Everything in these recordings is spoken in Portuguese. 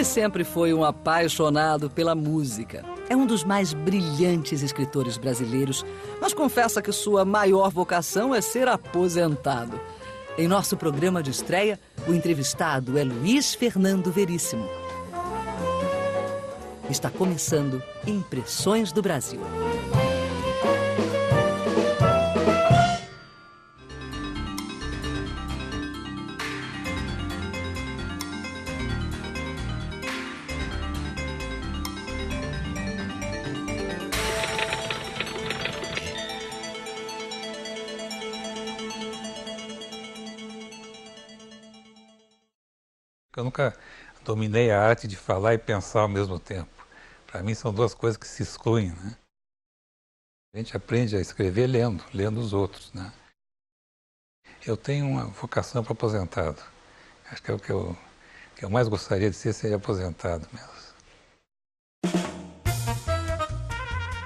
Ele sempre foi um apaixonado pela música. É um dos mais brilhantes escritores brasileiros, mas confessa que sua maior vocação é ser aposentado. Em nosso programa de estreia, o entrevistado é Luiz Fernando Veríssimo. Está começando Impressões do Brasil. Eu nunca dominei a arte de falar e pensar ao mesmo tempo. Para mim são duas coisas que se excluem, né? A gente aprende a escrever lendo os outros, né? Eu tenho uma vocação para aposentado. Acho que é o que eu mais gostaria de ser aposentado mesmo.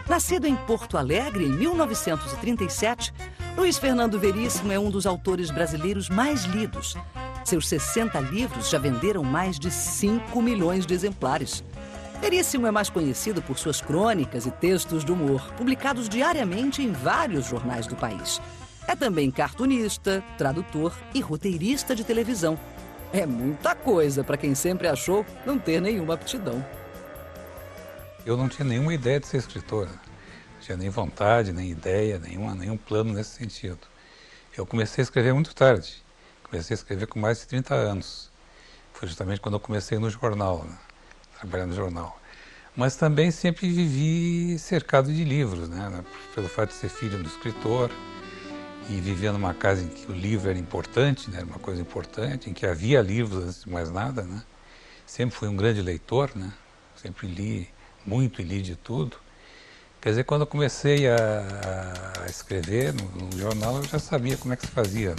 Nascido em Porto Alegre em 1937, Luiz Fernando Veríssimo é um dos autores brasileiros mais lidos. Seus 60 livros já venderam mais de 5 milhões de exemplares. Veríssimo é mais conhecido por suas crônicas e textos de humor, publicados diariamente em vários jornais do país. É também cartunista, tradutor e roteirista de televisão. É muita coisa para quem sempre achou não ter nenhuma aptidão. Eu não tinha nenhuma ideia de ser escritor. Não tinha nem vontade, nem ideia, nenhum plano nesse sentido. Eu comecei a escrever muito tarde. Comecei a escrever com mais de 30 anos. Foi justamente quando eu comecei no jornal, né? Trabalhando no jornal. Mas também sempre vivi cercado de livros, né? Pelo fato de ser filho do escritor e viver numa casa em que o livro era importante, né? Era uma coisa importante, em que havia livros antes de mais nada, né? Sempre fui um grande leitor, né? Sempre li muito e li de tudo. Quer dizer, quando eu comecei a escrever no jornal, eu já sabia como é que se fazia, né?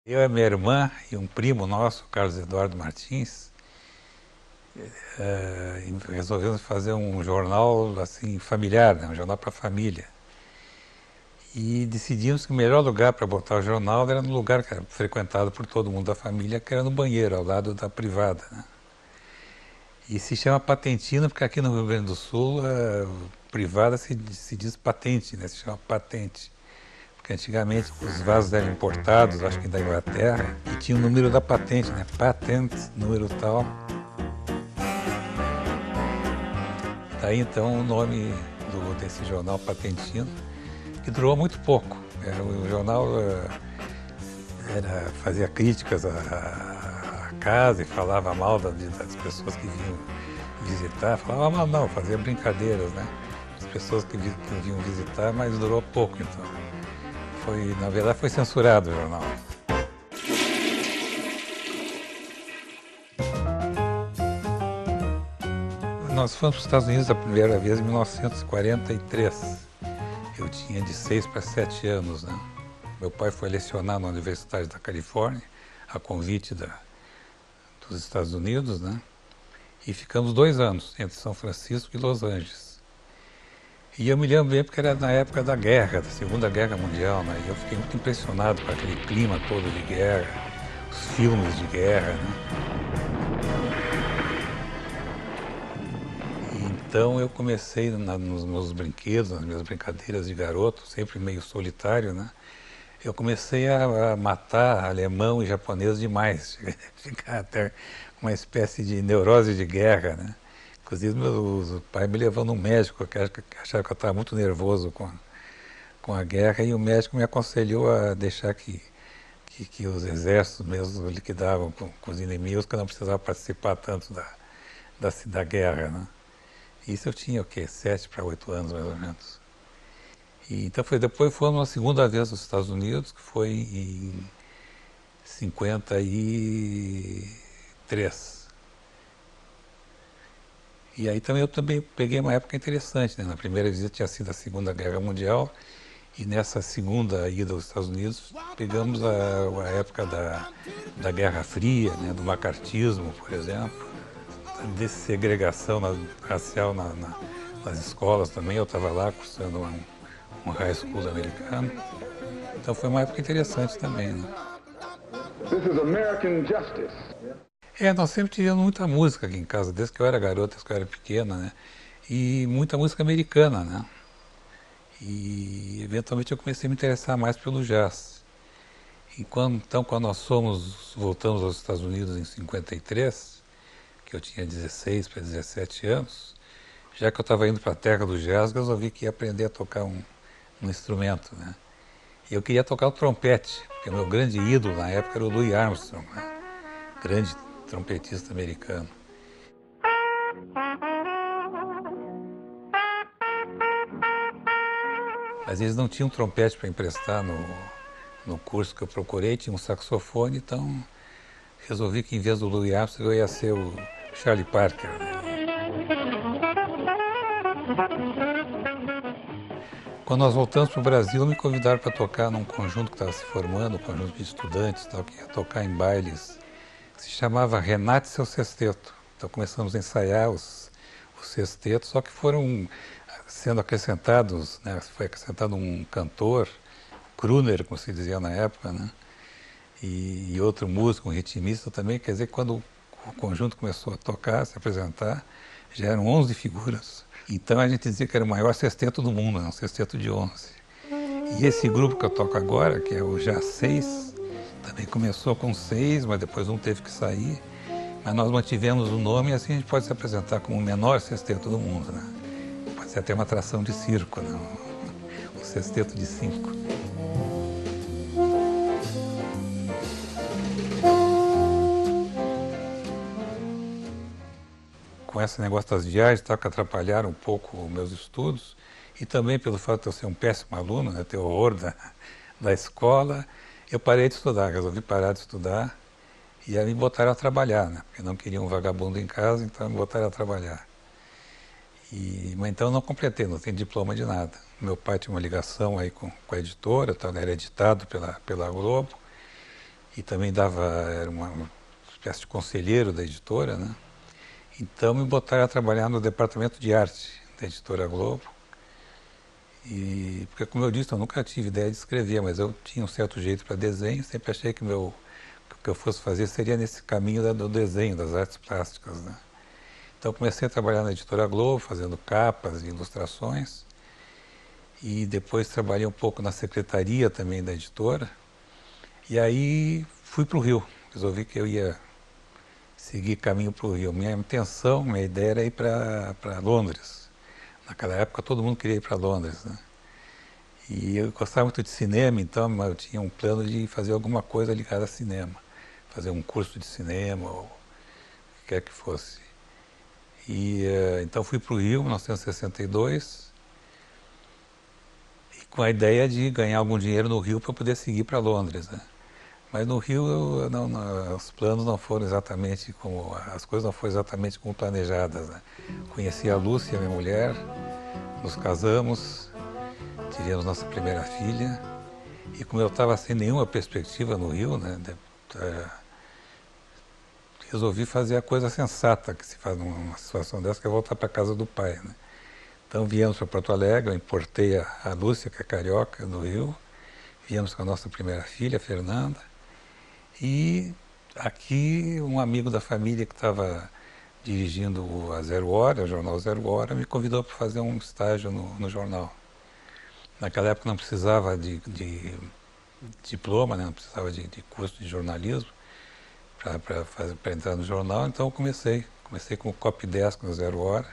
Eu e minha irmã e um primo nosso, Carlos Eduardo Martins, resolvemos fazer um jornal assim familiar, né? Um jornal para a família. E decidimos que o melhor lugar para botar o jornal era no lugar que era frequentado por todo mundo da família, que era no banheiro, ao lado da privada, né? E se chama Patentino, porque aqui no Rio Grande do Sul, privada se diz patente, né? Se chama patente. Porque antigamente os vasos eram importados, acho que da Inglaterra, e tinha o número da patente, né? Patent, número tal. Daí então o nome desse jornal Patentino, que durou muito pouco. O jornal fazia críticas à casa e falava mal das pessoas que vinham visitar. Falava mal não, fazia brincadeiras, né? As pessoas que vinham visitar, mas durou pouco então. Na verdade, foi censurado o jornal. Nós fomos para os Estados Unidos a primeira vez em 1943. Eu tinha de 6 para 7 anos, né? Meu pai foi lecionar na Universidade da Califórnia, a convite dos Estados Unidos, né? E ficamos 2 anos entre São Francisco e Los Angeles. E eu me lembro bem porque era na época da guerra, da Segunda Guerra Mundial, né? E eu fiquei muito impressionado com aquele clima todo de guerra, os filmes de guerra, né? E então eu comecei nos meus brinquedos, nas minhas brincadeiras de garoto, sempre meio solitário, né? Eu comecei a matar alemão e japonês demais, ficar até uma espécie de neurose de guerra, né? Inclusive, o pai me levou num médico, que achava que eu estava muito nervoso com a guerra, e o médico me aconselhou a deixar que os exércitos mesmo liquidavam com os inimigos, que eu não precisava participar tanto da guerra, né? Isso eu tinha, o quê? 7 para 8 anos, mais ou menos. E, então, depois fomos uma segunda vez nos Estados Unidos, que foi em 53. E aí eu também peguei uma época interessante, né? Na primeira visita tinha sido a Segunda Guerra Mundial, e nessa segunda ida aos Estados Unidos pegamos a época da Guerra Fria, né? Do macartismo, por exemplo, de segregação racial nas escolas também. Eu estava lá cursando um high school americano. Então foi uma época interessante também, né? This is American justice. Nós sempre tivemos muita música aqui em casa, desde que eu era garoto, desde que eu era pequena, né? E muita música americana, né? E eventualmente eu comecei a me interessar mais pelo jazz. Então, quando voltamos aos Estados Unidos em 53, que eu tinha 16 para 17 anos, já que eu estava indo para a terra do jazz, eu resolvi que ia aprender a tocar um instrumento, né? E eu queria tocar o trompete, porque o meu grande ídolo na época era o Louis Armstrong, né? Grande trompetista americano. Mas eles não tinham trompete para emprestar no curso que eu procurei, tinha um saxofone, então resolvi que em vez do Louis Armstrong eu ia ser o Charlie Parker, né? Quando nós voltamos para o Brasil, me convidaram para tocar num conjunto que estava se formando, um conjunto de estudantes, tal, que ia tocar em bailes, que se chamava Renate e seu Sexteto. Então começamos a ensaiar os sextetos, só que foram sendo acrescentados, né, foi acrescentado um cantor, crooner, como se dizia na época, né, e outro músico, um ritmista também. Quer dizer que quando o conjunto começou a tocar, se apresentar, já eram 11 figuras. Então a gente dizia que era o maior sexteto do mundo, um sexteto de 11. E esse grupo que eu toco agora, que é o Já 6, também começou com 6, mas depois um teve que sair. Mas nós mantivemos o nome e assim a gente pode se apresentar como o menor sexteto do mundo, né? Pode ser até uma atração de circo, né? O sexteto de 5. Com esse negócio das viagens, tá, que atrapalharam um pouco os meus estudos, e também pelo fato de eu ser um péssimo aluno, né, ter horror da escola, eu parei de estudar, resolvi parar de estudar, e aí me botaram a trabalhar, né, porque não queriam um vagabundo em casa, então me botaram a trabalhar. Mas então eu não completei, não tenho diploma de nada. Meu pai tinha uma ligação aí com a editora, tá, era editado pela Globo, e também era uma espécie de conselheiro da editora, né. Então me botaram a trabalhar no departamento de arte da editora Globo. Porque, como eu disse, eu nunca tive ideia de escrever, mas eu tinha um certo jeito para desenho, sempre achei que o que eu fosse fazer seria nesse caminho do desenho, das artes plásticas, né? Então comecei a trabalhar na editora Globo, fazendo capas e ilustrações. E depois trabalhei um pouco na secretaria também da editora. E aí fui para o Rio, resolvi que eu ia seguir caminho para o Rio. Minha intenção, minha ideia era ir para Londres. Naquela época todo mundo queria ir para Londres, né? E eu gostava muito de cinema, então eu tinha um plano de fazer alguma coisa ligada a cinema. Fazer um curso de cinema, ou o que quer que fosse. Então fui para o Rio em 1962, e com a ideia de ganhar algum dinheiro no Rio para poder seguir para Londres, né? Mas no Rio os planos não foram exatamente as coisas não foram exatamente como planejadas, né? Conheci a Lúcia, minha mulher, nos casamos, tivemos nossa primeira filha, e como eu estava sem nenhuma perspectiva no Rio, né, resolvi fazer a coisa sensata que se faz numa situação dessa, que é voltar para a casa do pai, né? Então viemos para Porto Alegre, eu importei a Lúcia, que é carioca, do Rio, viemos com a nossa primeira filha, a Fernanda. E aqui um amigo da família que estava dirigindo a Zero Hora, o jornal Zero Hora, me convidou para fazer um estágio no jornal. Naquela época não precisava de diploma, né? Não precisava de curso de jornalismo para entrar no jornal, então eu comecei como copydesk no Zero Hora,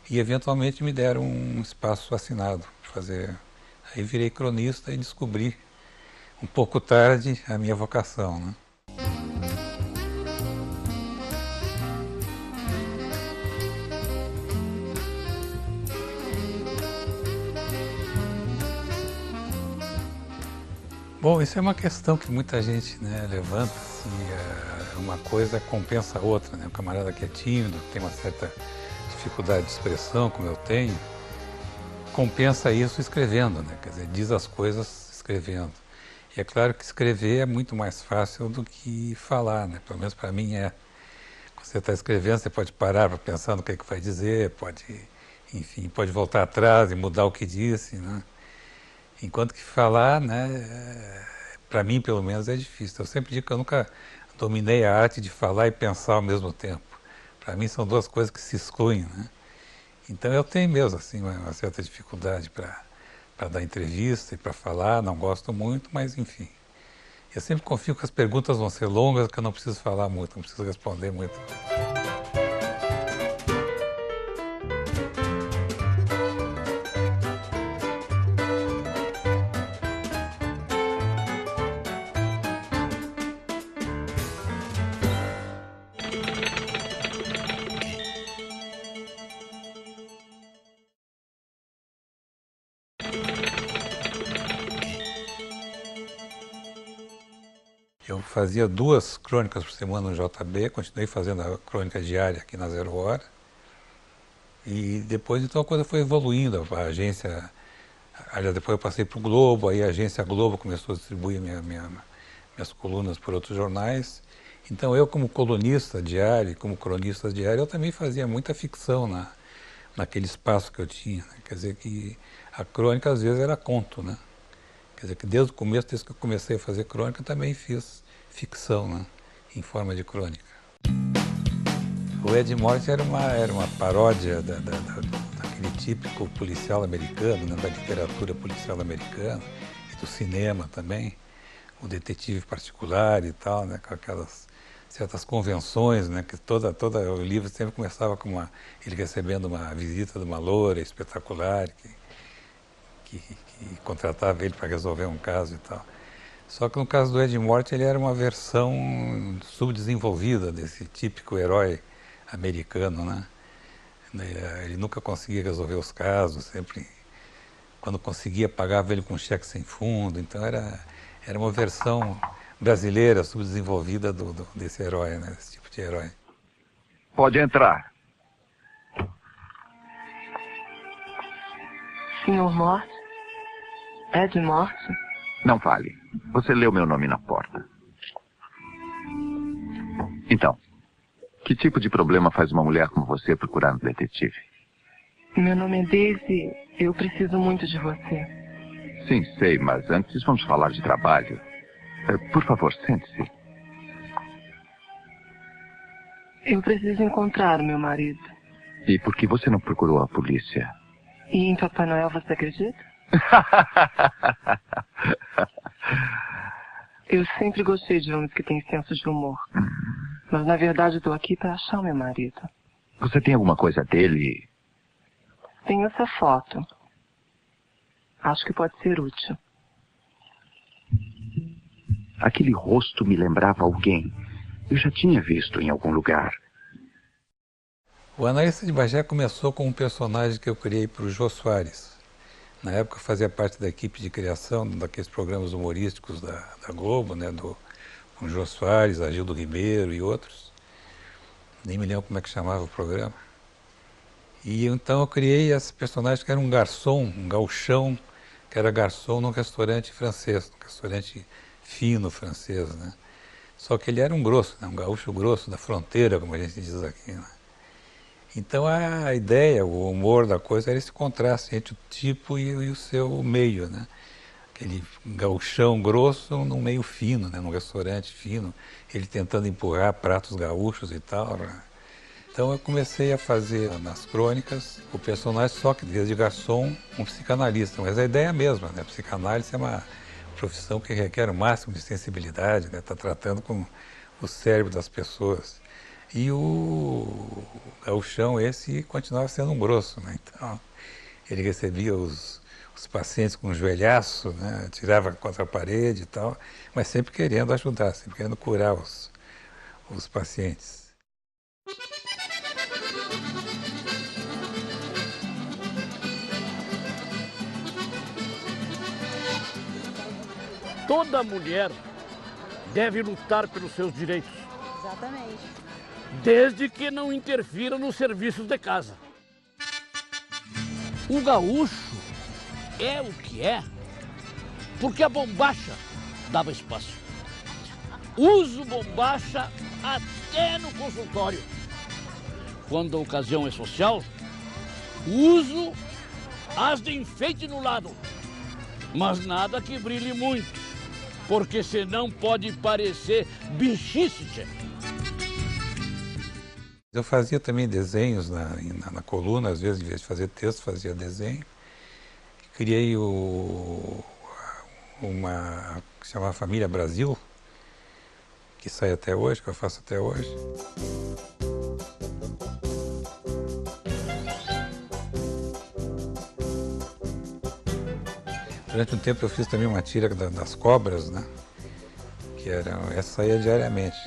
e eventualmente me deram um espaço assinado para fazer. Aí virei cronista e descobri um pouco tarde a minha vocação, né? Bom, isso é uma questão que muita gente, né, levanta, se uma coisa compensa a outra, né? O camarada que é tímido, que tem uma certa dificuldade de expressão, como eu tenho, compensa isso escrevendo, né? Quer dizer, diz as coisas escrevendo. E é claro que escrever é muito mais fácil do que falar, né? Pelo menos para mim é. Quando você está escrevendo, você pode parar para pensar no que vai dizer, enfim, pode voltar atrás e mudar o que disse, né? Enquanto que falar, né, para mim pelo menos é difícil. Eu sempre digo que eu nunca dominei a arte de falar e pensar ao mesmo tempo. Para mim são duas coisas que se excluem, né? Então eu tenho mesmo assim uma certa dificuldade para dar entrevista e para falar, não gosto muito, mas enfim. Eu sempre confio que as perguntas vão ser longas, que eu não preciso falar muito, não preciso responder muito. Eu fazia 2 crônicas por semana no JB, continuei fazendo a crônica diária aqui na Zero Hora. E depois então a coisa foi evoluindo, a agência, aliás, depois eu passei para o Globo, aí a agência Globo começou a distribuir minhas colunas por outros jornais. Então eu como colunista diário, como cronista diário, eu também fazia muita ficção naquele espaço que eu tinha, né? Quer dizer que a crônica às vezes era conto, né? Quer dizer que desde o começo, desde que eu comecei a fazer crônica, eu também fiz ficção, né? Em forma de crônica. O Ed Morte era uma paródia daquele típico policial americano, né? Da literatura policial americana e do cinema também, o detetive particular e tal, né? Com aquelas certas convenções, né? Que toda o livro sempre começava com ele recebendo uma visita de uma loura espetacular que contratava ele para resolver um caso e tal. Só que no caso do Ed Morte ele era uma versão subdesenvolvida desse típico herói americano, né? Ele nunca conseguia resolver os casos, sempre, quando conseguia, pagava ele com cheque sem fundo. Então era uma versão brasileira subdesenvolvida desse herói, né? Desse tipo de herói. Pode entrar. Senhor Morte? Ed Morte? Não fale. Você leu meu nome na porta. Então, que tipo de problema faz uma mulher como você procurar um detetive? Meu nome é Daisy. Eu preciso muito de você. Sim, sei, mas antes vamos falar de trabalho. Por favor, sente-se. Eu preciso encontrar o meu marido. E por que você não procurou a polícia? E em Papai Noel você acredita? Eu sempre gostei de homens que têm senso de humor. Mas na verdade estou aqui para achar o meu marido. Você tem alguma coisa dele? Tenho essa foto. Acho que pode ser útil. Aquele rosto me lembrava alguém. Eu já tinha visto em algum lugar. O Analista de Bagé começou com um personagem que eu criei para o Jô Soares. Na época eu fazia parte da equipe de criação daqueles programas humorísticos da Globo, né, com o Jô Soares, Agildo Ribeiro e outros. Nem me lembro como é que chamava o programa. E então eu criei esse personagem que era um garçom, um gauchão, que era garçom num restaurante francês, num restaurante fino francês, né? Só que ele era um grosso, né, um gaúcho grosso da fronteira, como a gente diz aqui, né? Então a ideia, o humor da coisa era esse contraste entre o tipo e o seu meio, né? Aquele gauchão grosso num meio fino, né? Num restaurante fino, ele tentando empurrar pratos gaúchos e tal, né? Então eu comecei a fazer nas crônicas o personagem, só que desde garçom, um psicanalista. Mas a ideia é a mesma, né? A psicanálise é uma profissão que requer o máximo de sensibilidade, né? Está tratando com o cérebro das pessoas. E o gauchão esse continuava sendo um grosso, né? Então ele recebia os pacientes com um joelhaço, né? Tirava contra a parede e tal, mas sempre querendo ajudar, sempre querendo curar os pacientes. Toda mulher deve lutar pelos seus direitos. Exatamente. Desde que não interfira nos serviços de casa. O gaúcho é o que é porque a bombacha dava espaço. Uso bombacha até no consultório. Quando a ocasião é social, uso as de enfeite no lado. mas nada que brilhe muito, porque senão pode parecer bichice, tchê. Eu fazia também desenhos na coluna, às vezes, em vez de fazer texto, fazia desenho. Criei uma que se chama Família Brasil, que sai até hoje, que eu faço até hoje. Durante um tempo eu fiz também uma tira das cobras, né? Essa saía diariamente.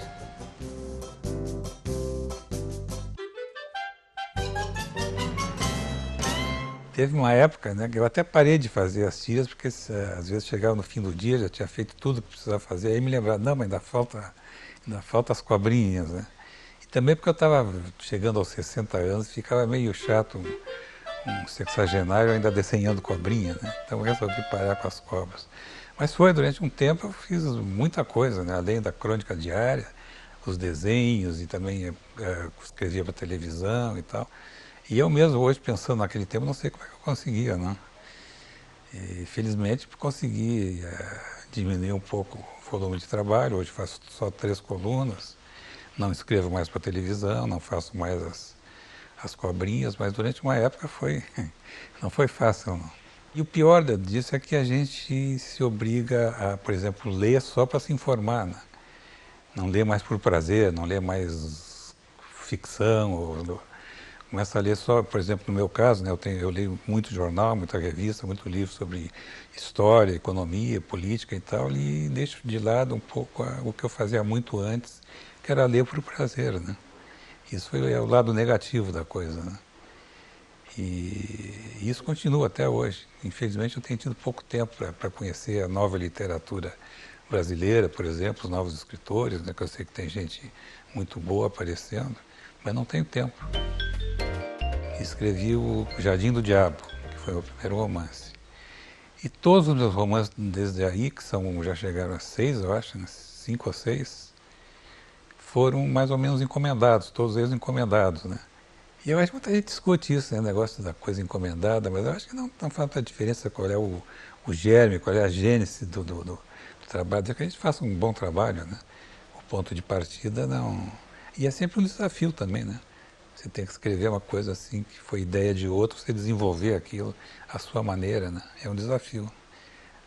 Teve uma época, né, que eu até parei de fazer as tiras, porque às vezes chegava no fim do dia, já tinha feito tudo que precisava fazer, aí me lembrava, não, mas ainda falta as cobrinhas, né? E também porque eu estava chegando aos 60 anos, ficava meio chato um sexagenário ainda desenhando cobrinha, né? Então eu resolvi parar com as cobras. Mas durante um tempo eu fiz muita coisa, né? Além da crônica diária, os desenhos e também escrevia para televisão e tal. E eu mesmo hoje, pensando naquele tempo, não sei como é que eu conseguia, não. E felizmente consegui diminuir um pouco o volume de trabalho. Hoje faço só 3 colunas, não escrevo mais para televisão, não faço mais as cobrinhas, mas durante uma época não foi fácil, não. E o pior disso é que a gente se obriga a, por exemplo, ler só para se informar, né? Não lê mais por prazer, não lê mais ficção, começa a ler só, por exemplo, no meu caso, né, eu leio muito jornal, muita revista, muito livro sobre história, economia, política e tal, e deixo de lado um pouco o que eu fazia muito antes, que era ler por prazer, né? Isso foi o lado negativo da coisa, né? E isso continua até hoje. Infelizmente eu tenho tido pouco tempo para conhecer a nova literatura brasileira, por exemplo, os novos escritores, né, que eu sei que tem gente muito boa aparecendo, mas não tenho tempo. Escrevi o Jardim do Diabo, que foi o primeiro romance. E todos os meus romances desde aí, que já chegaram a 6, eu acho, né? 5 ou 6, foram mais ou menos encomendados, todos eles encomendados, né? E eu acho que muita gente discute isso, né, o negócio da coisa encomendada, mas eu acho que não faz tanta diferença qual é o germe, qual é a gênese do trabalho, desde que a gente faça um bom trabalho, né? O ponto de partida não... E é sempre um desafio também, né? Você tem que escrever uma coisa assim, que foi ideia de outro, você desenvolver aquilo à sua maneira, né? É um desafio.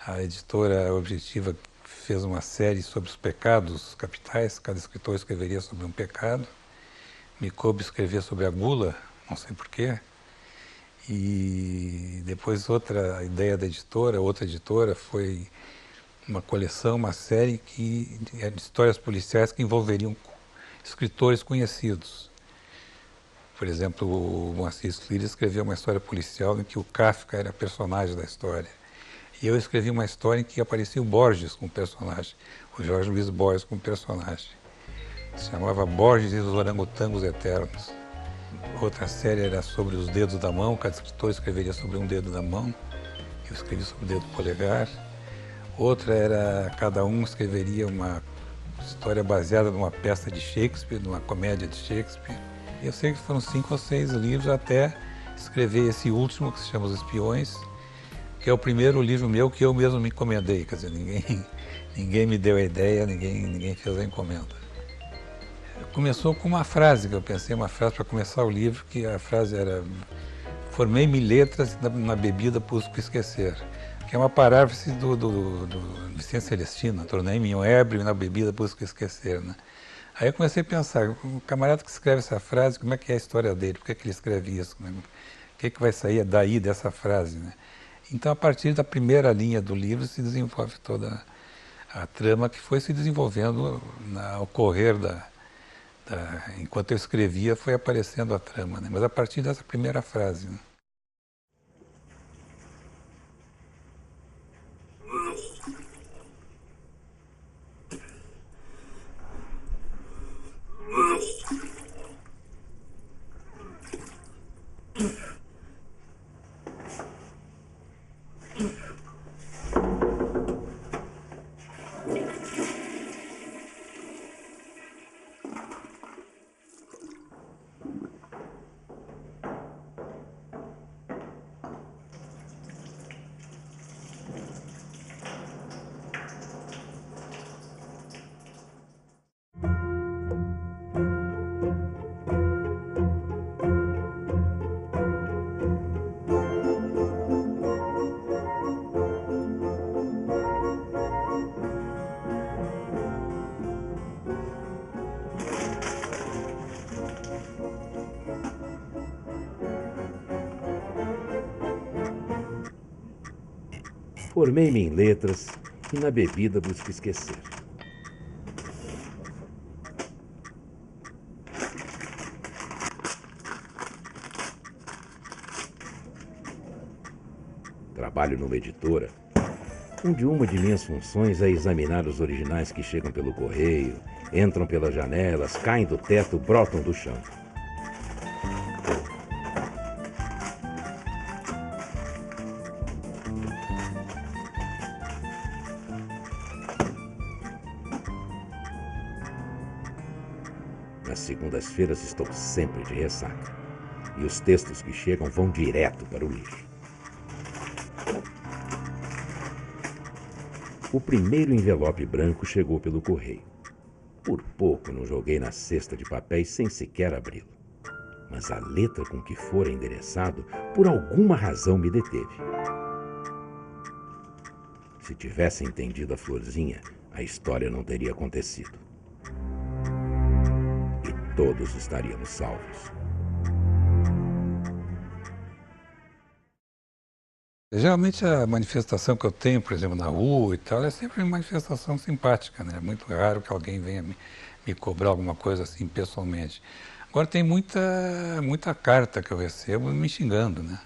A editora Objetiva fez uma série sobre os pecados capitais, cada escritor escreveria sobre um pecado. Me coube escrever sobre a gula, não sei porquê. E depois outra ideia da editora, outra editora, foi uma coleção, uma série de histórias policiais que envolveriam escritores conhecidos. Por exemplo, o Moacir Schlierer escreveu uma história policial em que o Kafka era personagem da história. E eu escrevi uma história em que aparecia o Borges como personagem, o Jorge Luiz Borges como personagem. Se chamava Borges e os Orangotangos Eternos. Outra série era sobre os dedos da mão, cada escritor escreveria sobre um dedo da mão. Eu escrevi sobre o dedo polegar. Outra era, cada um escreveria uma história baseada numa peça de Shakespeare, numa comédia de Shakespeare. Eu sei que foram 5 ou 6 livros até escrever esse último, que se chama Os Espiões, que é o primeiro livro meu que eu mesmo me encomendei. Quer dizer, ninguém me deu a ideia, ninguém fez a encomenda. Começou com uma frase, que eu pensei, uma frase para começar o livro, que a frase era: formei-me letras na bebida busco esquecer, que é uma paráfrase do Vicente Celestino, tornei-me um ébrio e na bebida busco esquecer, né? Aí eu comecei a pensar, o camarada que escreve essa frase, como é que é a história dele, por que ele escreve isso, o que vai sair daí dessa frase, né? Então, a partir da primeira linha do livro se desenvolve toda a trama que foi se desenvolvendo ao correr enquanto eu escrevia, foi aparecendo a trama, né? Mas a partir dessa primeira frase, né? Formei-me em letras e na bebida busco esquecer. Trabalho numa editora, onde uma de minhas funções é examinar os originais que chegam pelo correio, entram pelas janelas, caem do teto, brotam do chão. Nas segundas-feiras estou sempre de ressaca, e os textos que chegam vão direto para o lixo. O primeiro envelope branco chegou pelo correio. Por pouco não joguei na cesta de papéis sem sequer abri-lo. Mas a letra com que fora endereçado, por alguma razão me deteve. Se tivesse entendido a florzinha, a história não teria acontecido. E todos estaríamos salvos. Geralmente a manifestação que eu tenho, por exemplo, na rua e tal, é sempre uma manifestação simpática, né? É muito raro que alguém venha me cobrar alguma coisa assim pessoalmente. Agora tem muita carta que eu recebo me xingando, né?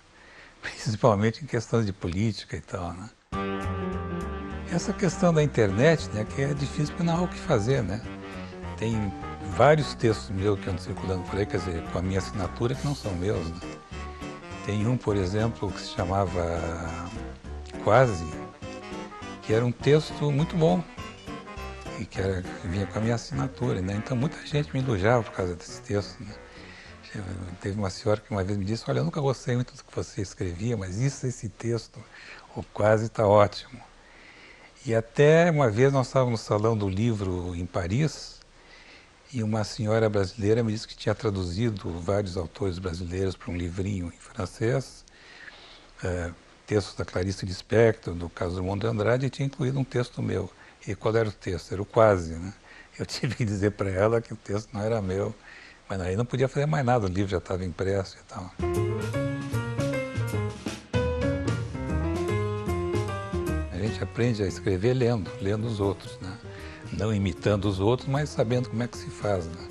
Principalmente em questões de política e tal, né? Essa questão da internet, né, que é difícil porque não há o que fazer, né? Tem vários textos meus que andam circulando por aí, quer dizer, com a minha assinatura que não são meus, né? Tem um, por exemplo, que se chamava Quase, que era um texto muito bom e que vinha com a minha assinatura, né? Então muita gente me elogiava por causa desse texto, né? Teve uma senhora que uma vez me disse, olha, eu nunca gostei muito do que você escrevia, mas esse texto, o Quase, está ótimo. E até uma vez nós estávamos no Salão do Livro em Paris, e uma senhora brasileira me disse que tinha traduzido vários autores brasileiros para um livrinho em francês, textos da Clarice Lispector, do Carlos Drummond de Andrade, e tinha incluído um texto meu. E qual era o texto? Era o Quase, né? Eu tive que dizer para ela que o texto não era meu, mas aí não podia fazer mais nada, o livro já estava impresso e tal. A gente aprende a escrever lendo os outros, né? Não imitando os outros, mas sabendo como é que se faz, né?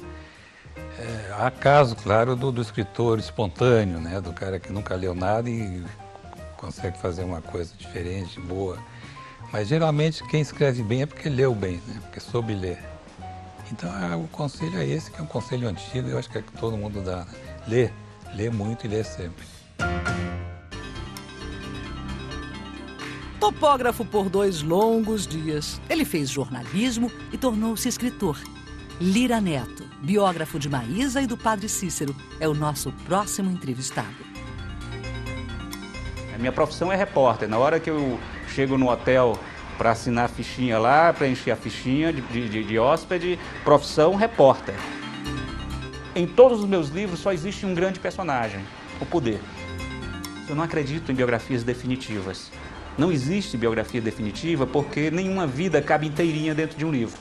Há caso, claro, do escritor espontâneo, né? Do cara que nunca leu nada e consegue fazer uma coisa diferente, boa. Mas geralmente quem escreve bem é porque leu bem, né? Porque soube ler. Então o conselho é esse, que é um conselho antigo, eu acho que é que todo mundo dá, né? Lê muito e lê sempre. Topógrafo por 2 longos dias, ele fez jornalismo e tornou-se escritor. Lira Neto, biógrafo de Maísa e do Padre Cícero, é o nosso próximo entrevistado. A minha profissão é repórter. Na hora que eu chego no hotel para assinar a fichinha lá, preencher a fichinha de hóspede, profissão repórter. Em todos os meus livros só existe um grande personagem, o poder. Eu não acredito em biografias definitivas. Não existe biografia definitiva porque nenhuma vida cabe inteirinha dentro de um livro.